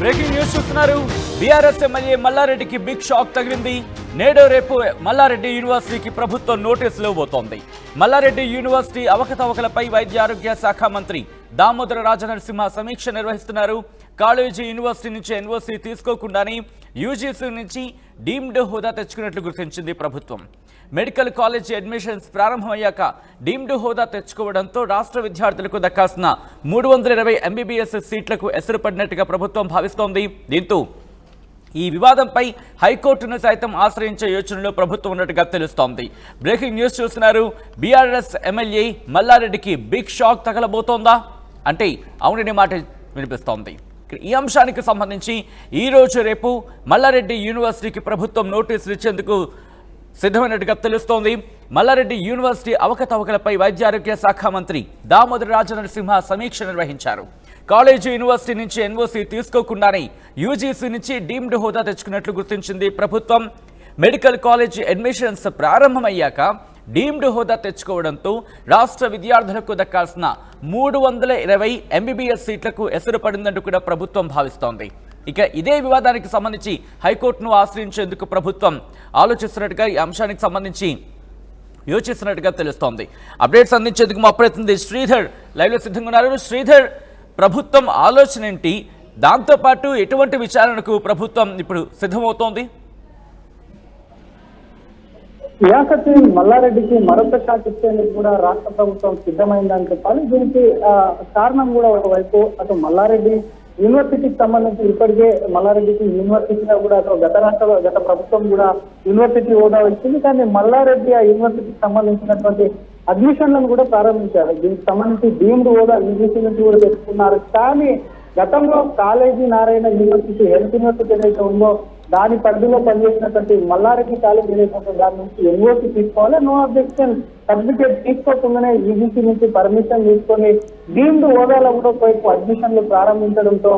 Breaking news చూస్తున్నారు. BRS MLA మల్లారెడ్డికి big shock తగిలింది. నేడు రేపు మల్లారెడ్డి యూనివర్సిటీకి ప్రభుత్వం నోటీసులు ఇవ్వబోతోంది. మల్లారెడ్డి యూనివర్సిటీ అవకతవకలపై వైద్య ఆరోగ్య శాఖ మంత్రి దామోదర రాజనరసింహ సమీక్ష నిర్వహిస్తున్నారు. కాలేజీ యూనివర్సిటీ నుంచి ఎన్ఓసీ తీసుకోకుండానే యూజీసీ నుంచి డీమ్డ్ హోదా తెచ్చుకున్నట్లు గుర్తించింది ప్రభుత్వం. మెడికల్ కాలేజీ అడ్మిషన్స్ ప్రారంభమయ్యాక డీమ్డ్ హోదా తెచ్చుకోవడంతో రాష్ట్ర విద్యార్థులకు దక్కాల్సిన 320 ఎంబీబీఎస్ సీట్లకు ఎసరు పడినట్టుగా ప్రభుత్వం భావిస్తోంది. దీంతో ఈ వివాదంపై హైకోర్టును సైతం ఆశ్రయించే యోచనలో ప్రభుత్వం ఉన్నట్టుగా తెలుస్తోంది. బ్రేకింగ్ న్యూస్ చూస్తున్నారు. బీఆర్ఎస్ ఎమ్మెల్యే మల్లారెడ్డికి బిగ్ షాక్ తగలబోతోందా అంటే అవుననే మాట వినిపిస్తోంది. ఈ అంశానికి సంబంధించి ఈ రోజు రేపు మల్లారెడ్డి యూనివర్సిటీకి ప్రభుత్వం నోటీసులు ఇచ్చేందుకు సిద్ధమైనట్టుగా తెలుస్తోంది. మల్లారెడ్డి యూనివర్సిటీ అవకతవకలపై వైద్య ఆరోగ్య శాఖ మంత్రి దామోదర రాజనరసింహ సమీక్ష నిర్వహించారు. కాలేజీ యూనివర్సిటీ నుంచి ఎన్ఓసీ తీసుకోకుండానే యూజీసీ నుంచి డీమ్డ్ హోదా తెచ్చుకున్నట్లు గుర్తించింది ప్రభుత్వం. మెడికల్ కాలేజీ అడ్మిషన్స్ ప్రారంభమయ్యాక డీమ్డ్ హోదా తెచ్చుకోవడంతో రాష్ట్ర విద్యార్థులకు దక్కాల్సిన 320 ఎంబీబీఎస్ సీట్లకు ఎసరు పడిందంటూ కూడా ప్రభుత్వం భావిస్తోంది. ఇక ఇదే వివాదానికి సంబంధించి హైకోర్టును ఆశ్రయించేందుకు ప్రభుత్వం ఆలోచిస్తున్నట్టుగా ఈ అంశానికి సంబంధించి యోచిస్తున్నట్టుగా తెలుస్తోంది. అప్డేట్స్ అందించేందుకు మా ప్రతినిధి శ్రీధర్ లైవ్లో సిద్ధంగా ఉన్నారు. శ్రీధర్, ప్రభుత్వం ఆలోచన ఏంటి? దాంతోపాటు ఎటువంటి విచారణకు ప్రభుత్వం ఇప్పుడు సిద్ధమవుతోంది? యాసతి మల్లారెడ్డికి మరొక షాక్ ఇచ్చేందుకు కూడా రాష్ట్ర ప్రభుత్వం సిద్ధమైందని చెప్పాలి. దీనికి కారణం కూడా ఒకవైపు అటు మల్లారెడ్డి యూనివర్సిటీకి సంబంధించి ఇప్పటికే మల్లారెడ్డికి యూనివర్సిటీగా కూడా గత ప్రభుత్వం కూడా యూనివర్సిటీ హోదా ఇచ్చింది. కానీ మల్లారెడ్డి ఆ యూనివర్సిటీకి సంబంధించినటువంటి అడ్మిషన్లను కూడా ప్రారంభించారు. దీనికి సంబంధించి డీమ్డ్ హోదా యూజీసీ నుంచి కూడా తెచ్చుకున్నారు. కానీ గతంలో college Narayana university health university ఏదైతే ఉందో దాని పరిధిలో పనిచేసినటువంటి మల్లారెడ్డి కాలేజ్ ఏదైతే ఉందో దాని నుంచి ఎన్ఓసీ తీసుకోవాలి. నో అబ్జెక్షన్ సర్టిఫికేట్ తీసుకోకుండానే యూజీసీ నుంచి పర్మిషన్ తీసుకొని డీమ్డ్ హోదాలో కూడా ఒకవైపు అడ్మిషన్లు ప్రారంభించడంతో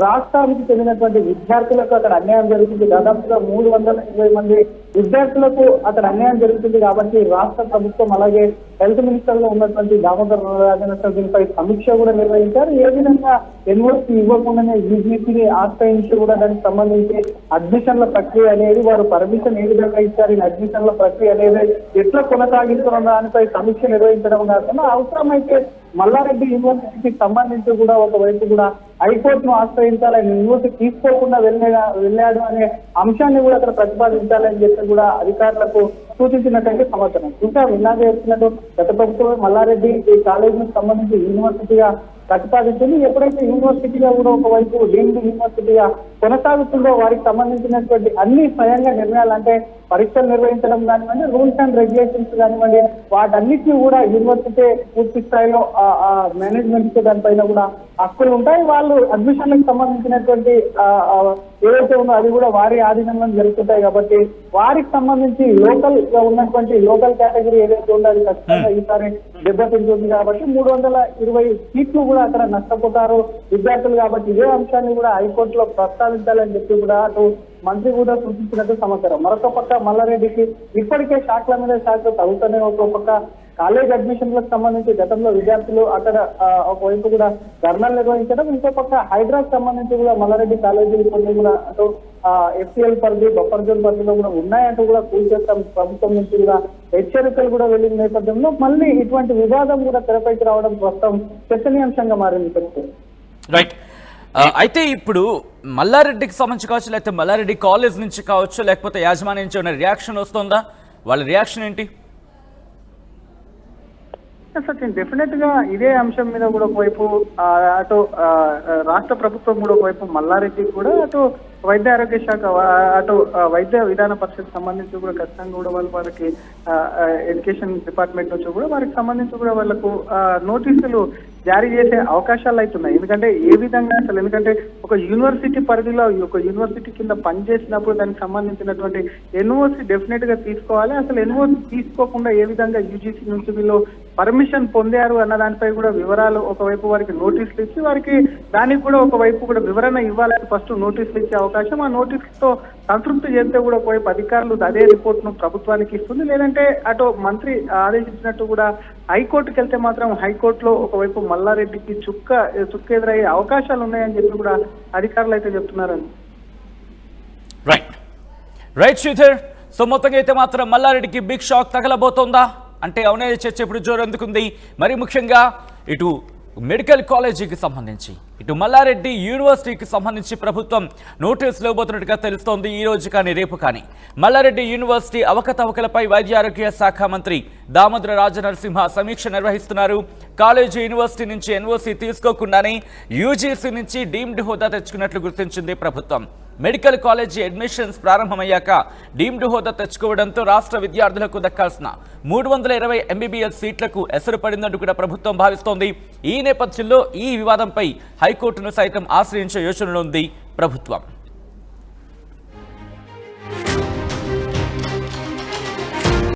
రాష్ట్రానికి చెందినటువంటి విద్యార్థులకు అక్కడ అన్యాయం జరుగుతుంది. దాదాపుగా 320 మంది విద్యార్థులకు అక్కడ అన్యాయం జరుగుతుంది. కాబట్టి రాష్ట్ర ప్రభుత్వం అలాగే హెల్త్ మినిస్టర్ లో ఉన్నటువంటి దామోదర రాజనరసింహ దీనిపై సమీక్ష కూడా నిర్వహించారు. ఏ విధంగా ఎన్ఓసీ ఇవ్వకుండానే యూజీసీని ఆశ్రయించి కూడా దానికి సంబంధించి అడ్మిషన్ల ప్రక్రియ అనేది వారు పర్మిషన్ ఏ విధంగా ఇచ్చారు, ఈ అడ్మిషన్ల ప్రక్రియ అనేది ఎట్లా కొనసాగిస్తున్న దానిపై సమీక్ష నిర్వహించడం కాకుండా అవసరమైతే మల్లారెడ్డి యూనివర్సిటీకి సంబంధించి కూడా ఒకవైపు కూడా హైకోర్టును ఆశ్రయించాలని యూనివర్సిటీ తీసుకోకుండా వెళ్ళాడు అనే అంశాన్ని కూడా అక్కడ ప్రతిపాదించాలని చెప్పి కూడా అధికారులకు సూచించినటువంటి సమాచారం. ఇంకా విన్నాక చెప్తున్నట్టు గత ప్రభుత్వం మల్లారెడ్డి ఈ కాలేజీకి సంబంధించి యూనివర్సిటీగా ప్రతిపాదించింది. ఎప్పుడైతే యూనివర్సిటీగా కూడా ఒకవైపు డీమ్డ్ యూనివర్సిటీగా కొనసాగుతుందో వారికి సంబంధించినటువంటి అన్ని స్వయంగా నిర్ణయాలు అంటే పరీక్షలు నిర్వహించడం కానివ్వండి, రూల్స్ అండ్ రెగ్యులేషన్స్ కానివ్వండి, వాటన్నిటిని కూడా యూనివర్సిటీ పూర్తి స్థాయిలో మేనేజ్మెంట్ దానిపైన కూడా హక్కులు ఉంటాయి. వాళ్ళు అడ్మిషన్లకు సంబంధించినటువంటి ఏదైతే ఉందో అది కూడా వారి ఆధీనంలో జరుగుతుంటాయి. కాబట్టి వారికి సంబంధించి లోకల్ గా ఉన్నటువంటి లోకల్ కేటగిరీ ఏదైతే ఉందో అది ఖచ్చితంగా ఈసారి దెబ్బతింటుంది. కాబట్టి 320 సీట్లు కూడా అక్కడ నష్టపోతారు విద్యార్థులు. కాబట్టి ఇదే అంశాన్ని కూడా హైకోర్టులో ప్రస్తావించాలని చెప్పి కూడా అటు మంత్రి కూడా సూచించినట్టు సమాచారం. మరొక పక్క మల్లారెడ్డికి ఇప్పటికే షాక్ల మీద షాక్లు తగ్గుతూనే ఒక పక్క కాలేజ్ అడ్మిషన్లకు సంబంధించి గతంలో విద్యార్థులు అక్కడ ఒకవైపు కూడా ధర్నాలు నిర్వహించడం, ఇంకో పక్క హైదరాబాద్ సంబంధించి కూడా మల్లారెడ్డి కాలేజీలు కొన్ని కూడా అటు ఎఫ్సిఎల్ పరిధి బఫర్ జోన్ పరిధిలో కూడా ఉన్నాయంటూ కూడా కూల్చేస్తాం ప్రభుత్వం నుంచి కూడా హెచ్చరికలు కూడా వెళ్ళిన నేపథ్యంలో మళ్ళీ ఇటువంటి వివాదం కూడా తెరపైకి రావడం ప్రస్తుతం చర్చనీయాంశంగా మారింది. రైట్. అయితే ఇప్పుడు మల్లారెడ్డికి సంబంధించి కావచ్చు, లేకపోతే మల్లారెడ్డి కాలేజ్ నుంచి కావచ్చు, లేకపోతే యాజమాన్యం నుంచి ఏమైనా రియాక్షన్ వస్తుందా? వాళ్ళ రియాక్షన్ ఏంటి? సచిన్, డెఫినెట్ గా ఇదే అంశం మీద కూడా ఒకవైపు అటు రాష్ట్ర ప్రభుత్వం కూడా ఒకవైపు మల్లారెడ్డి కూడా అటు వైద్య ఆరోగ్య శాఖ అటు వైద్య విధాన పరిషత్ సంబంధించి కూడా ఖచ్చితంగా కూడా వాళ్ళకి ఎడ్యుకేషన్ డిపార్ట్మెంట్ నుంచి కూడా వారికి సంబంధించి కూడా వాళ్ళకు నోటీసులు జారీ చేసే అవకాశాలు అవుతున్నాయి. ఎందుకంటే ఏ విధంగా అసలు ఎందుకంటే ఒక యూనివర్సిటీ పరిధిలో ఒక యూనివర్సిటీ కింద పనిచేసినప్పుడు దానికి సంబంధించినటువంటి ఎన్ఓసి డెఫినెట్ గా తీసుకోవాలి. అసలు ఎన్ఓసి తీసుకోకుండా ఏ విధంగా యూజీసీ నుంచి వీళ్ళు పర్మిషన్ పొందారు అన్న దానిపై కూడా వివరాలు ఒకవైపు వారికి నోటీసులు ఇచ్చి వారికి దానికి కూడా ఒకవైపు కూడా వివరణ ఇవ్వాలని ఫస్ట్ నోటీసులు ఇచ్చే అవకాశం, ఆ నోటీసులతో సంతృప్తి చేస్తే కూడా ఒకవైపు అధికారులు అదే రిపోర్ట్ను ప్రభుత్వానికి ఇస్తుంది, లేదంటే అటు మంత్రి ఆదేశించినట్టు కూడా హైకోర్టుకి వెళ్తే మాత్రం హైకోర్టులో ఒకవైపు మల్లారెడ్డికి చుక్క ఎదురయ్యే అవకాశాలు ఉన్నాయని చెప్పి కూడా అధికారులు అయితే చెప్తున్నారని. రైట్ శ్రీధర్, సో మొత్తంగా అయితే మాత్రం మల్లారెడ్డికి బిగ్ షాక్ తగలబోతోందా అంటే అవునే చర్చ ఇప్పుడు జోరందుకుంది. మరి ముఖ్యంగా ఇటు మెడికల్ కాలేజీకి సంబంధించి ఇటు మల్లారెడ్డి యూనివర్సిటీకి సంబంధించి ప్రభుత్వం నోటీసులు ఇవ్వబోతున్నట్టుగా తెలుస్తోంది. ఈ రోజు కానీ రేపు కానీ మల్లారెడ్డి యూనివర్సిటీ అవకతవకలపై వైద్య ఆరోగ్య శాఖ మంత్రి దామోదర రాజనరసింహ సమీక్ష నిర్వహిస్తున్నారు. కాలేజీ యూనివర్సిటీ నుంచి ఎన్ఓసి తీసుకోకుండానే యూజీసీ నుంచి డీమ్డ్ హోదా తెచ్చుకున్నట్లు గుర్తించింది ప్రభుత్వం. మెడికల్ కాలేజీ అడ్మిషన్స్ ప్రారంభమయ్యాక డీమ్డ్ హోదా తెచ్చుకోవడంతో రాష్ట్ర విద్యార్థులకు దక్కాల్సిన 320 ఎంబీబీఎస్ సీట్లకు ఎసరు పడిందంటూ కూడా ప్రభుత్వం భావిస్తోంది. ఈ నేపథ్యంలో ఈ వివాదంపై హైకోర్టును సైతం ఆశ్రయించే యోచనలో ఉంది ప్రభుత్వం.